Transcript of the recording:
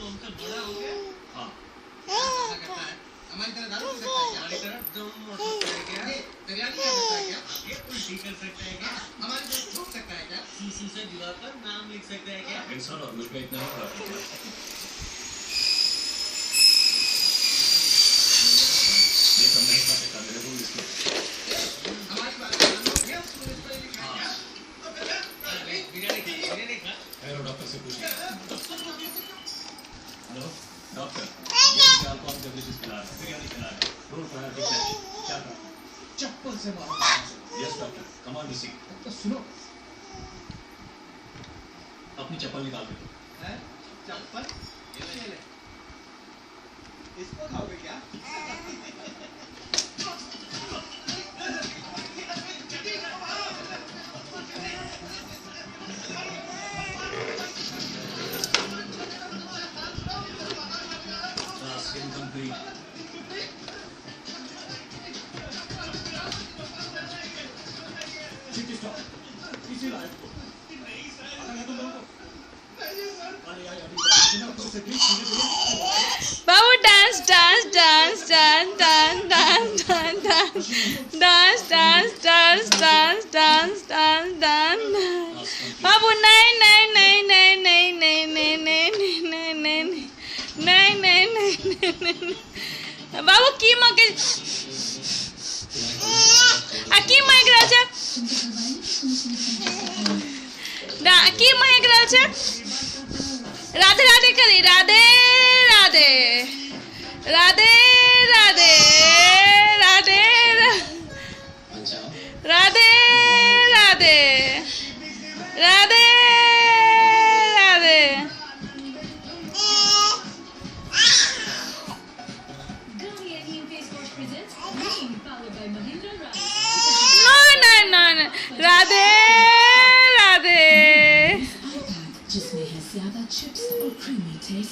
Uncle बड़ा हो गया। हाँ ऐसा करता है हमारी तरह दारू पी सकता है क्या? हमारी तरह दम मार सकता है क्या? दरियानी कर सकता है क्या? ये उल्टी कर सकता है क्या? हमारी तरह ठोक सकता है क्या? सीसी से जुड़ाकर नाम लिख सकता है क्या? इंसान और मुझ में इतना ही फर्क है। ये सब नहीं खा सकता मेरे को इसको। हमारी बात मान लो ये पुलिस पर लिखा है क्या? अरे बिरयानी खा हेलो डॉक्टर से पूछिए। हेलो डॉक्टर, ये निकाल कौन सी डिशेस खिला रहा है? बिरयानी खिला रहा है। रोल फायर दिख रहा है। क्या करूं? चप्पल से मारो। यस डॉक्टर, कम ऑन सी। तो सुनो अपनी चप्पल निकाल दो। है चप्पल ये ले इसको खाओगे क्या? Task incomplete. ठीक है स्टॉप। इसी लाइफ को। अरे तुम लोगों को। अरे यार अभी डॉक्टर से प्लीज धीरे-धीरे। बाबू dance dance dance dance dance dance dance dance dance dance dance dance dance dance बाबू नहीं नहीं नहीं नहीं नहीं नहीं नहीं नहीं नहीं नहीं नहीं नहीं नहीं बाबू की मगे की महक रहा છે की महक रहा છે राधे राधे करी Radhe Radhe Radhe Radhe Radhe Radhe Radhe Radhe Radhe no no no Radhe Radhe जिसमें है ज्यादा चिप्स और क्रीमी टेस्ट